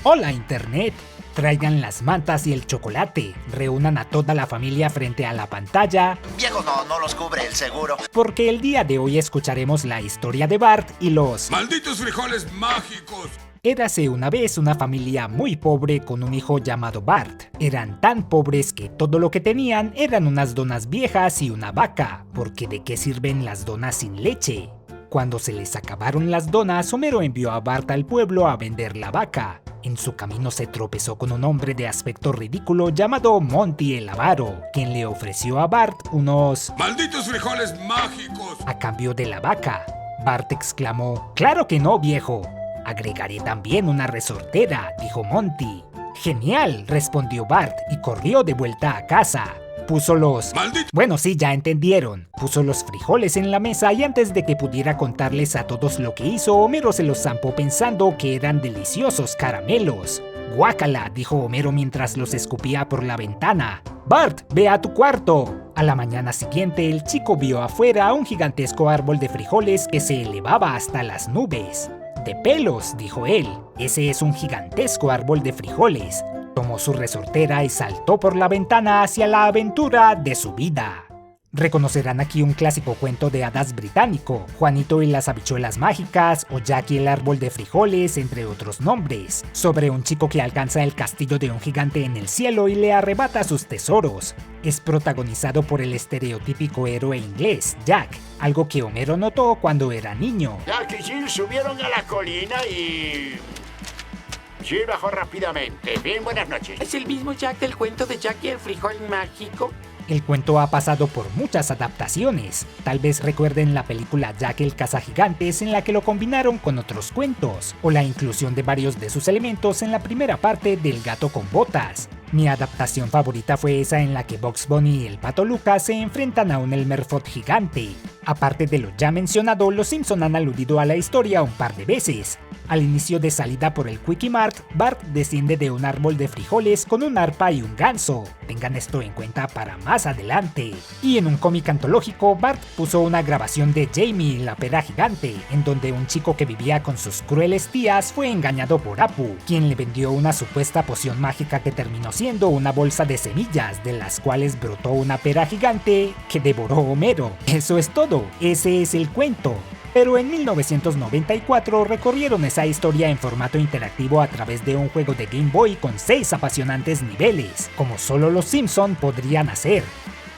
Hola Internet, traigan las mantas y el chocolate, reúnan a toda la familia frente a la pantalla. Viejo, no los cubre el seguro. Porque el día de hoy escucharemos la historia de Bart y los ¡malditos frijoles mágicos! Érase una vez una familia muy pobre con un hijo llamado Bart. Eran tan pobres que todo lo que tenían eran unas donas viejas y una vaca, porque ¿de qué sirven las donas sin leche? Cuando se les acabaron las donas, Homero envió a Bart al pueblo a vender la vaca. En su camino se tropezó con un hombre de aspecto ridículo llamado Monty el Avaro, quien le ofreció a Bart unos ¡malditos frijoles mágicos! a cambio de la vaca. Bart exclamó: ¡claro que no, viejo! Agregaré también una resortera, dijo Monty. ¡Genial!, respondió Bart y corrió de vuelta a casa. Puso los... Bueno, sí, ya entendieron. Puso los frijoles en la mesa y antes de que pudiera contarles a todos lo que hizo, Homero se los zampó pensando que eran deliciosos caramelos. ¡Guácala!, dijo Homero mientras los escupía por la ventana. ¡Bart, ve a tu cuarto! A la mañana siguiente, el chico vio afuera un gigantesco árbol de frijoles que se elevaba hasta las nubes. «De pelos», dijo él, «ese es un gigantesco árbol de frijoles». Tomó su resortera y saltó por la ventana hacia la aventura de su vida. Reconocerán aquí un clásico cuento de hadas británico, Juanito y las habichuelas mágicas o Jack y el árbol de frijoles, entre otros nombres, sobre un chico que alcanza el castillo de un gigante en el cielo y le arrebata sus tesoros. Es protagonizado por el estereotípico héroe inglés, Jack, algo que Homero notó cuando era niño. Jack y Jill subieron a la colina y... Jill bajó rápidamente. Bien, buenas noches. ¿Es el mismo Jack del cuento de Jack y el frijol mágico? El cuento ha pasado por muchas adaptaciones. Tal vez recuerden la película Jack el cazagigantes, en la que lo combinaron con otros cuentos, o la inclusión de varios de sus elementos en la primera parte del Gato con Botas. Mi adaptación favorita fue esa en la que Bugs Bunny y el Pato Lucas se enfrentan a un Elmer Fudd gigante. Aparte de lo ya mencionado, los Simpson han aludido a la historia un par de veces. Al inicio de Salida por el Quickie Mart, Bart desciende de un árbol de frijoles con un arpa y un ganso. Tengan esto en cuenta para más adelante. Y en un cómic antológico, Bart puso una grabación de Jamie la pera gigante, en donde un chico que vivía con sus crueles tías fue engañado por Apu, quien le vendió una supuesta poción mágica que terminó siendo una bolsa de semillas, de las cuales brotó una pera gigante que devoró Homero. Eso es todo, ese es el cuento. Pero en 1994 recorrieron esa historia en formato interactivo a través de un juego de Game Boy con 6 apasionantes niveles, como solo los Simpson podrían hacer,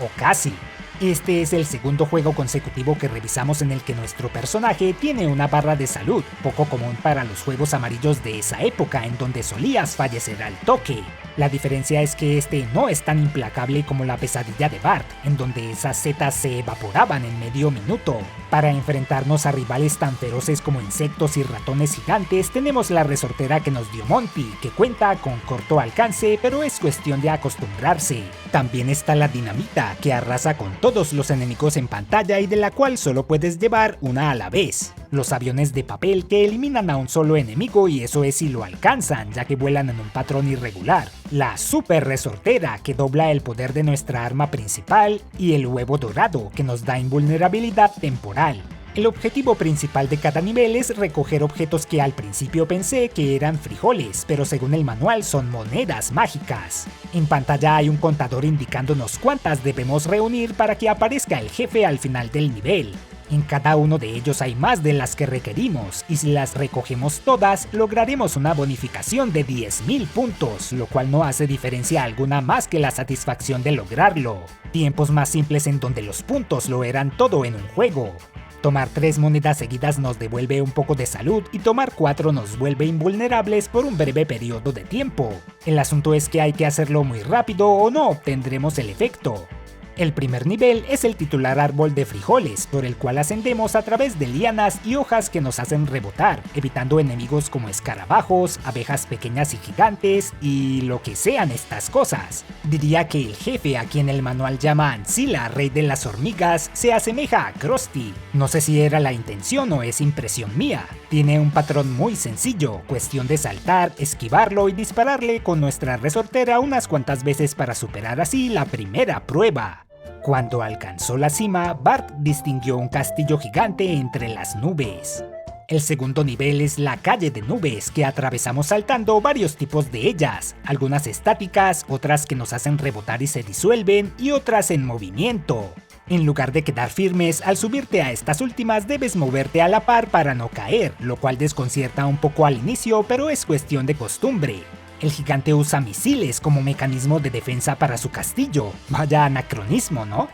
o casi. Este es el segundo juego consecutivo que revisamos en el que nuestro personaje tiene una barra de salud, poco común para los juegos amarillos de esa época en donde solías fallecer al toque. La diferencia es que este no es tan implacable como la pesadilla de Bart, en donde esas setas se evaporaban en medio minuto. Para enfrentarnos a rivales tan feroces como insectos y ratones gigantes, tenemos la resortera que nos dio Monty, que cuenta con corto alcance, pero es cuestión de acostumbrarse. También está la dinamita, que arrasa con todos los enemigos en pantalla y de la cual solo puedes llevar una a la vez. Los aviones de papel, que eliminan a un solo enemigo y eso es si lo alcanzan, ya que vuelan en un patrón irregular. La super resortera, que dobla el poder de nuestra arma principal, y el huevo dorado, que nos da invulnerabilidad temporal. El objetivo principal de cada nivel es recoger objetos que al principio pensé que eran frijoles, pero según el manual son monedas mágicas. En pantalla hay un contador indicándonos cuántas debemos reunir para que aparezca el jefe al final del nivel. En cada uno de ellos hay más de las que requerimos, y si las recogemos todas, lograremos una bonificación de 10.000 puntos, lo cual no hace diferencia alguna más que la satisfacción de lograrlo. Tiempos más simples en donde los puntos lo eran todo en un juego. Tomar 3 monedas seguidas nos devuelve un poco de salud y tomar 4 nos vuelve invulnerables por un breve periodo de tiempo. El asunto es que hay que hacerlo muy rápido o no obtendremos el efecto. El primer nivel es el titular árbol de frijoles, por el cual ascendemos a través de lianas y hojas que nos hacen rebotar, evitando enemigos como escarabajos, abejas pequeñas y gigantes y lo que sean estas cosas. Diría que el jefe, a quien el manual llama Ancilla, rey de las hormigas, se asemeja a Krusty. No sé si era la intención o es impresión mía. Tiene un patrón muy sencillo, cuestión de saltar, esquivarlo y dispararle con nuestra resortera unas cuantas veces para superar así la primera prueba. Cuando alcanzó la cima, Bart distinguió un castillo gigante entre las nubes. El segundo nivel es la calle de nubes que atravesamos saltando varios tipos de ellas, algunas estáticas, otras que nos hacen rebotar y se disuelven y otras en movimiento. En lugar de quedar firmes, al subirte a estas últimas debes moverte a la par para no caer, lo cual desconcierta un poco al inicio, pero es cuestión de costumbre. El gigante usa misiles como mecanismo de defensa para su castillo. Vaya anacronismo, ¿no?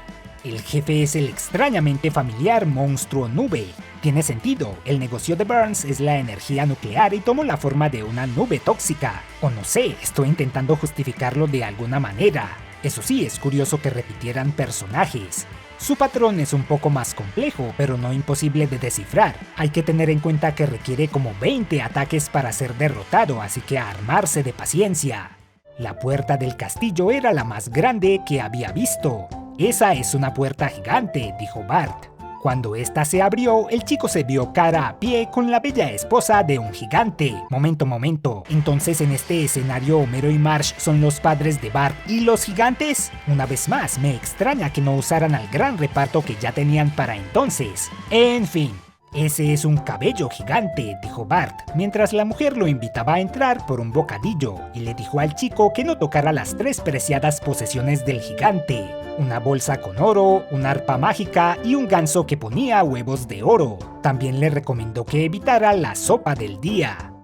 El jefe es el extrañamente familiar monstruo nube. Tiene sentido, el negocio de Burns es la energía nuclear y tomó la forma de una nube tóxica. O no sé, estoy intentando justificarlo de alguna manera. Eso sí, es curioso que repitieran personajes. Su patrón es un poco más complejo, pero no imposible de descifrar. Hay que tener en cuenta que requiere como 20 ataques para ser derrotado, así que a armarse de paciencia. La puerta del castillo era la más grande que había visto. «Esa es una puerta gigante», dijo Bart. Cuando esta se abrió, el chico se vio cara a pie con la bella esposa de un gigante. Momento. Entonces, en este escenario, Homero y Marge son los padres de Bart y los gigantes. Una vez más, me extraña que no usaran al gran reparto que ya tenían para entonces. En fin. «Ese es un cabello gigante», dijo Bart, mientras la mujer lo invitaba a entrar por un bocadillo, y le dijo al chico que no tocara las 3 preciadas posesiones del gigante: una bolsa con oro, una arpa mágica y un ganso que ponía huevos de oro. También le recomendó que evitara la sopa del día.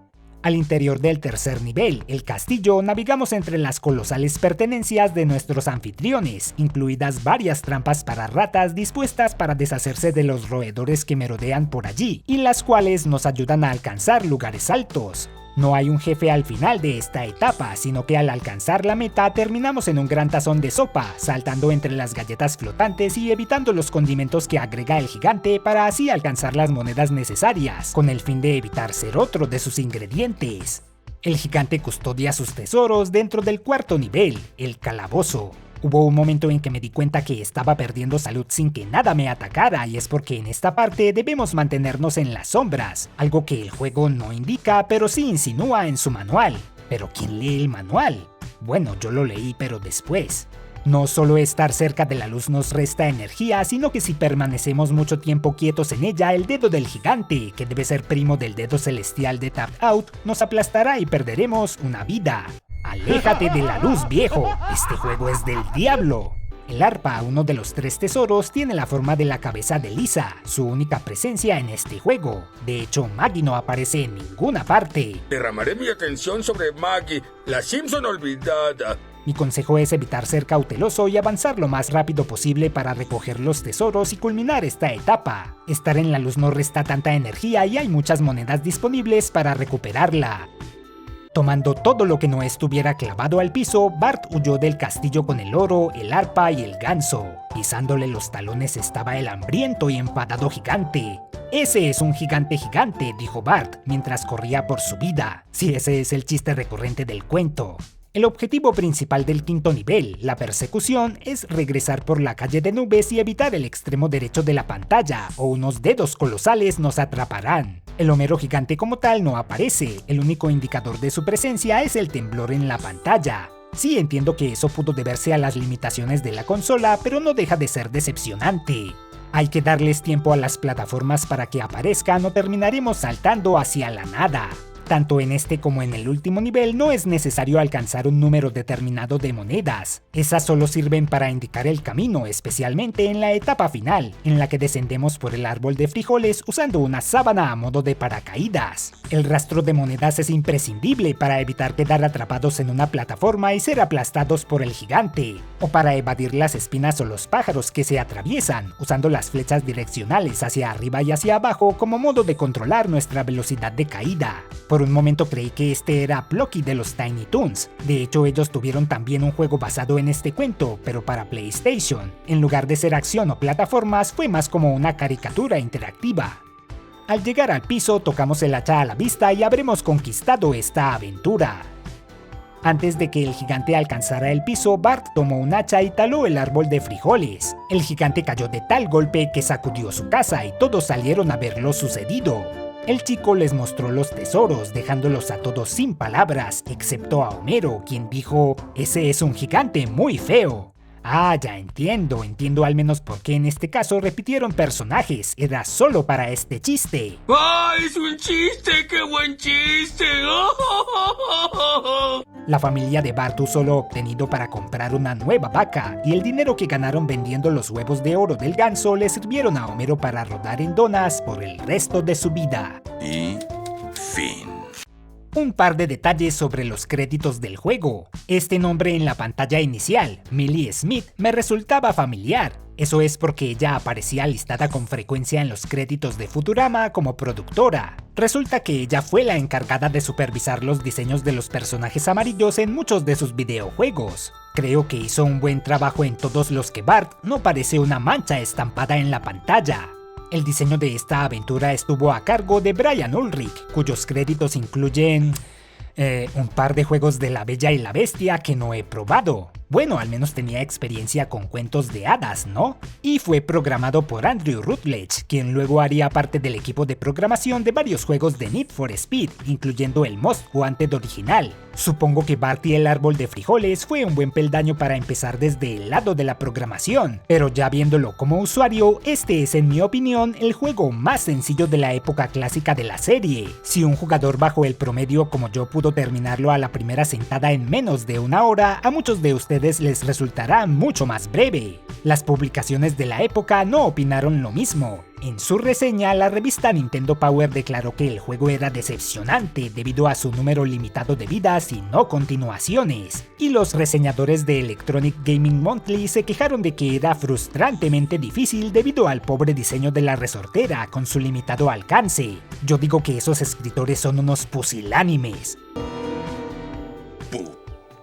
Al interior del tercer nivel, el castillo, navegamos entre las colosales pertenencias de nuestros anfitriones, incluidas varias trampas para ratas dispuestas para deshacerse de los roedores que merodean por allí, y las cuales nos ayudan a alcanzar lugares altos. No hay un jefe al final de esta etapa, sino que al alcanzar la meta terminamos en un gran tazón de sopa, saltando entre las galletas flotantes y evitando los condimentos que agrega el gigante para así alcanzar las monedas necesarias, con el fin de evitar ser otro de sus ingredientes. El gigante custodia sus tesoros dentro del cuarto nivel, el calabozo. Hubo un momento en que me di cuenta que estaba perdiendo salud sin que nada me atacara, y es porque en esta parte debemos mantenernos en las sombras, algo que el juego no indica pero sí insinúa en su manual. ¿Pero quién lee el manual? Bueno, yo lo leí pero después. No solo estar cerca de la luz nos resta energía, sino que si permanecemos mucho tiempo quietos en ella, el dedo del gigante, que debe ser primo del dedo celestial de Tap Out, nos aplastará y perderemos una vida. ¡Aléjate de la luz, viejo! Este juego es del diablo. El arpa, uno de los 3 tesoros, tiene la forma de la cabeza de Lisa, su única presencia en este juego. De hecho, Maggie no aparece en ninguna parte. Derramaré mi atención sobre Maggie, la Simpson olvidada. Mi consejo es evitar ser cauteloso y avanzar lo más rápido posible para recoger los tesoros y culminar esta etapa. Estar en la luz no resta tanta energía y hay muchas monedas disponibles para recuperarla. Tomando todo lo que no estuviera clavado al piso, Bart huyó del castillo con el oro, el arpa y el ganso. Pisándole los talones estaba el hambriento y enfadado gigante. «Ese es un gigante gigante», dijo Bart, mientras corría por su vida. Sí, ese es el chiste recurrente del cuento. El objetivo principal del quinto nivel, la persecución, es regresar por la calle de nubes y evitar el extremo derecho de la pantalla, o unos dedos colosales nos atraparán. El Homero gigante como tal no aparece, el único indicador de su presencia es el temblor en la pantalla. Sí, entiendo que eso pudo deberse a las limitaciones de la consola, pero no deja de ser decepcionante. Hay que darles tiempo a las plataformas para que aparezcan o terminaremos saltando hacia la nada. Tanto en este como en el último nivel no es necesario alcanzar un número determinado de monedas. Esas solo sirven para indicar el camino, especialmente en la etapa final, en la que descendemos por el árbol de frijoles usando una sábana a modo de paracaídas. El rastro de monedas es imprescindible para evitar quedar atrapados en una plataforma y ser aplastados por el gigante, o para evadir las espinas o los pájaros que se atraviesan, usando las flechas direccionales hacia arriba y hacia abajo como modo de controlar nuestra velocidad de caída. Por un momento creí que este era Plucky de los Tiny Toons. De hecho, ellos tuvieron también un juego basado en este cuento, pero para PlayStation. En lugar de ser acción o plataformas, fue más como una caricatura interactiva. Al llegar al piso, tocamos el hacha a la vista y habremos conquistado esta aventura. Antes de que el gigante alcanzara el piso, Bart tomó un hacha y taló el árbol de frijoles. El gigante cayó de tal golpe que sacudió su casa y todos salieron a ver lo sucedido. El chico les mostró los tesoros, dejándolos a todos sin palabras, excepto a Homero, quien dijo: «Ese es un gigante muy feo». Ah, ya entiendo al menos por qué en este caso repitieron personajes, era solo para este chiste. ¡Ah, es un chiste! ¡Qué buen chiste! La familia de Bart usó lo obtenido para comprar una nueva vaca, y el dinero que ganaron vendiendo los huevos de oro del ganso le sirvieron a Homero para rodar en donas por el resto de su vida. Y fin. Un par de detalles sobre los créditos del juego. Este nombre en la pantalla inicial, Millie Smith, me resultaba familiar. Eso es porque ella aparecía listada con frecuencia en los créditos de Futurama como productora. Resulta que ella fue la encargada de supervisar los diseños de los personajes amarillos en muchos de sus videojuegos. Creo que hizo un buen trabajo en todos los que Bart no parece una mancha estampada en la pantalla. El diseño de esta aventura estuvo a cargo de Brian Ulrich, cuyos créditos incluyen un par de juegos de La Bella y la Bestia que no he probado. Bueno, al menos tenía experiencia con cuentos de hadas, ¿no? Y fue programado por Andrew Rutledge, quien luego haría parte del equipo de programación de varios juegos de Need for Speed, incluyendo el Most Wanted original. Supongo que Bart y el árbol de frijoles fue un buen peldaño para empezar desde el lado de la programación, pero ya viéndolo como usuario, este es en mi opinión el juego más sencillo de la época clásica de la serie. Si un jugador bajo el promedio como yo pudo terminarlo a la primera sentada en menos de una hora, a muchos de ustedes les resultará mucho más breve. Las publicaciones de la época no opinaron lo mismo. En su reseña, la revista Nintendo Power declaró que el juego era decepcionante debido a su número limitado de vidas y no continuaciones, y los reseñadores de Electronic Gaming Monthly se quejaron de que era frustrantemente difícil debido al pobre diseño de la resortera con su limitado alcance. Yo digo que esos escritores son unos pusilánimes.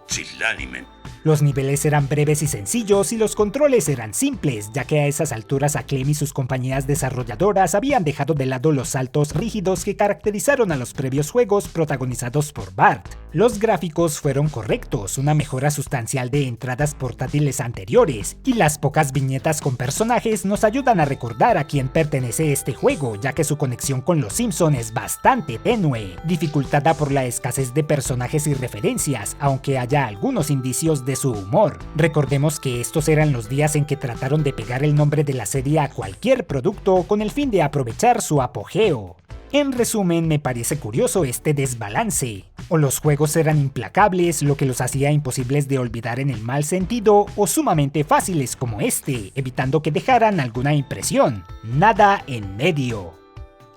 Pusilánime. Los niveles eran breves y sencillos y los controles eran simples, ya que a esas alturas Acclaim y sus compañías desarrolladoras habían dejado de lado los saltos rígidos que caracterizaron a los previos juegos protagonizados por Bart. Los gráficos fueron correctos, una mejora sustancial de entradas portátiles anteriores, y las pocas viñetas con personajes nos ayudan a recordar a quién pertenece este juego, ya que su conexión con los Simpson es bastante tenue, dificultada por la escasez de personajes y referencias, aunque haya algunos indicios de su humor. Recordemos que estos eran los días en que trataron de pegar el nombre de la serie a cualquier producto con el fin de aprovechar su apogeo. En resumen, me parece curioso este desbalance. O los juegos eran implacables, lo que los hacía imposibles de olvidar en el mal sentido, o sumamente fáciles como este, evitando que dejaran alguna impresión. Nada en medio.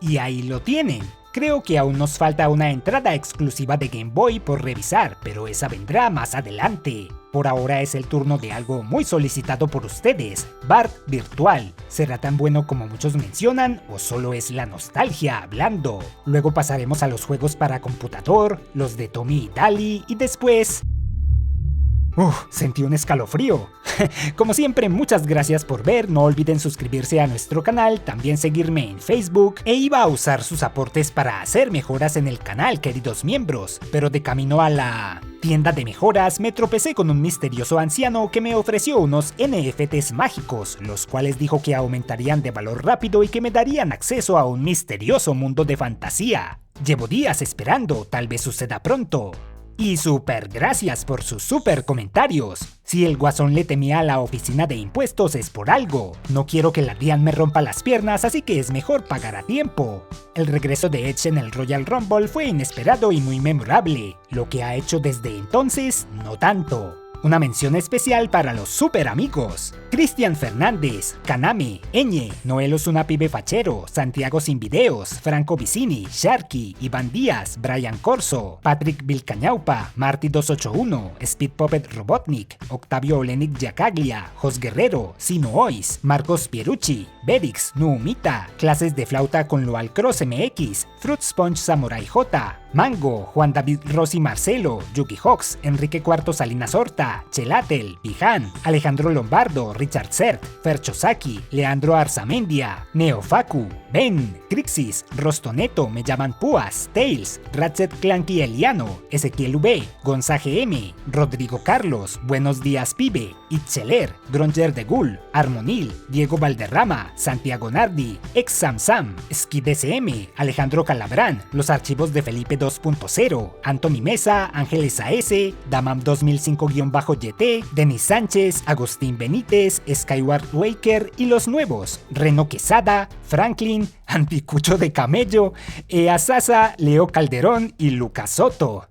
Y ahí lo tienen. Creo que aún nos falta una entrada exclusiva de Game Boy por revisar, pero esa vendrá más adelante. Por ahora es el turno de algo muy solicitado por ustedes, Bart Virtual. ¿Será tan bueno como muchos mencionan o solo es la nostalgia hablando? Luego pasaremos a los juegos para computador, los de Tommy y Daly y después... sentí un escalofrío. Como siempre, muchas gracias por ver, no olviden suscribirse a nuestro canal, también seguirme en Facebook, e iba a usar sus aportes para hacer mejoras en el canal, queridos miembros, pero de camino a la tienda de mejoras me tropecé con un misterioso anciano que me ofreció unos NFTs mágicos, los cuales dijo que aumentarían de valor rápido y que me darían acceso a un misterioso mundo de fantasía. Llevo días esperando, tal vez suceda pronto. Y super gracias por sus super comentarios. Si el guasón le temía a la oficina de impuestos es por algo. No quiero que la DIAN me rompa las piernas, así que es mejor pagar a tiempo. El regreso de Edge en el Royal Rumble fue inesperado y muy memorable. Lo que ha hecho desde entonces, no tanto. Una mención especial para los super amigos: Cristian Fernández, Kaname, Eñe, Noel Osuna Pibe Fachero, Santiago Sin Videos, Franco Vicini, Sharky, Iván Díaz, Brian Corso, Patrick Vilcañaupa, Marty 281, Speed Puppet Robotnik, Octavio Olenik Yacaglia, Jos Guerrero, Sino Ois, Marcos Pierucci, Berix, Nuumita, Clases de Flauta con Loal Cross MX, Fruit Sponge Samurai J, Mango, Juan David Rossi Marcelo, Yuki Hawks, Enrique Cuarto Salinas Horta, Chelatel, Pijan, Alejandro Lombardo, Richard Cert, Ferchosaki, Leandro Arzamendia, Neofacu, Ben, Crixis, Rostoneto, Me Llaman Púas, Tails, Ratchet Clanky Eliano, Ezequiel V, Gonza GM, Rodrigo Carlos, Buenos Días Pibe, Itcheler, Gronger de Gul, Armonil, Diego Valderrama, Santiago Nardi, Ex Sam Sam, Skid SM, Alejandro Calabrán, Los Archivos de Felipe 2.0, Anthony Mesa, Ángeles AS, Damam 2005-1 Joyete, Denis Sánchez, Agustín Benítez, Skyward Waker y los nuevos, Reno Quesada, Franklin, Anticucho de Camello, Ea Sasa, Leo Calderón y Lucas Soto.